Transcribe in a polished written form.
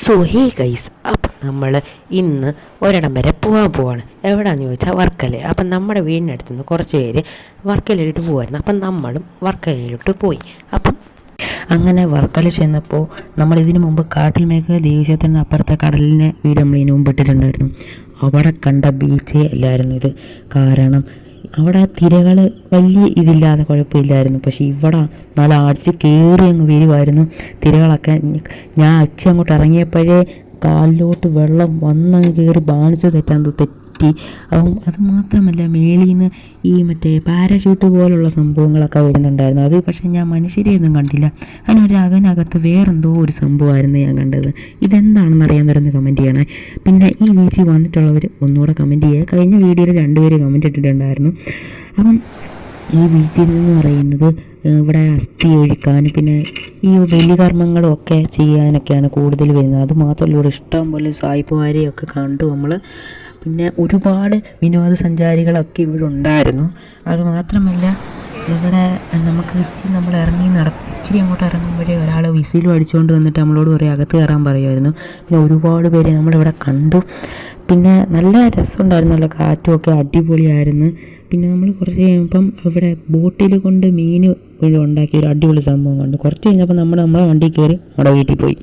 So hey guys, അപ്പം നമ്മൾ ഇന്ന് ഒരിടം വരെ പോവാണ്. എവിടെയാണെന്ന് ചോദിച്ചാൽ വർക്കല. അപ്പം നമ്മുടെ വീടിനടുത്ത് നിന്ന് കുറച്ച് പേര് വർക്കലയിലോട്ട് പോകുമായിരുന്നു. അപ്പം നമ്മളും വർക്കലയിലോട്ട് പോയി. അപ്പം അങ്ങനെ വർക്കല ചെന്നപ്പോൾ നമ്മൾ ഇതിനു മുമ്പ് കാട്ടിൽ മേഘ ദേശത്തിന് അപ്പുറത്തെ കടലിനെ വീട് നമ്മൾ ഇതിനു മുമ്പ് ഇട്ടിട്ടുണ്ടായിരുന്നു. അവിടെ കണ്ട ബീച്ചേ അല്ലായിരുന്നു ഇത്. കാരണം അവിടെ തിരകൾ വലിയ ഇതില്ലാതെ കുഴപ്പമില്ലായിരുന്നു. പക്ഷേ ഇവിടെ നല്ല അടിച്ച് കയറി അങ്ങ് വരുമായിരുന്നു തിരകളൊക്കെ. ഞാൻ അങ്ങോട്ട് ഇറങ്ങിയപ്പോഴേ കാലിലോട്ട് വെള്ളം വന്നങ്ങ് കയറി ബാണിച്ച് തെറ്റാൻ തെറ്റി. അപ്പം അത് മാത്രമല്ല, മേളിൽ നിന്ന് ഈ മറ്റേ പാരഷൂട്ട് പോലുള്ള സംഭവങ്ങളൊക്കെ വരുന്നുണ്ടായിരുന്നു. അത് പക്ഷേ ഞാൻ മനുഷ്യരെയൊന്നും കണ്ടില്ല. അതിനകത്ത് വേറെന്തോ ഒരു സംഭവമായിരുന്നു ഞാൻ കണ്ടത്. ഇതെന്താണെന്ന് അറിയാവുന്നവരൊന്ന് കമൻറ്റ് ചെയ്യണേ. പിന്നെ ഈ ബീച്ചിൽ വന്നിട്ടുള്ളവർ ഒന്നുകൂടെ കമൻറ്റ് ചെയ്യുക. കഴിഞ്ഞ വീഡിയോയിൽ 2 പേര് കമൻറ്റ് ഇട്ടിട്ടുണ്ടായിരുന്നു. അപ്പം ഈ ബീച്ചിൽ എന്ന് പറയുന്നത് ഇവിടെ അസ്ഥി ഒഴിക്കാനും പിന്നെ ഈ ബലികർമ്മങ്ങളും ഒക്കെ ചെയ്യാനൊക്കെയാണ് കൂടുതൽ വരുന്നത്. അത് മാത്രമല്ല, ഇവിടെ ഇഷ്ടം പോലെ സായിപ്പുമാരെയൊക്കെ കണ്ടു നമ്മൾ. പിന്നെ ഒരുപാട് വിനോദസഞ്ചാരികളൊക്കെ ഇവിടെ ഉണ്ടായിരുന്നു. അതുമാത്രമല്ല, ഇവിടെ നമുക്ക് നമ്മൾ ഇച്ചിരി അങ്ങോട്ട് ഇറങ്ങുമ്പോഴേ ഒരാൾ വിസിലും അടിച്ചുകൊണ്ട് വന്നിട്ട് നമ്മളോട് കുറേ അകത്ത് കയറാൻ പറയുമായിരുന്നു. പിന്നെ ഒരുപാട് പേര് നമ്മളിവിടെ കണ്ടു. പിന്നെ നല്ല രസമുണ്ടായിരുന്നു, നല്ല കാറ്റുമൊക്കെ അടിപൊളിയായിരുന്നു. പിന്നെ നമ്മൾ കുറച്ച് കഴിയുമ്പം ഇവിടെ ബോട്ടിൽ കൊണ്ട് മീൻ ഉണ്ടാക്കിയ ഒരു അടിപൊളി സംഭവം കണ്ടു. കുറച്ച് കഴിഞ്ഞപ്പോൾ നമ്മളെ വണ്ടിയിൽ കയറി നമ്മുടെ വീട്ടിൽ പോയി.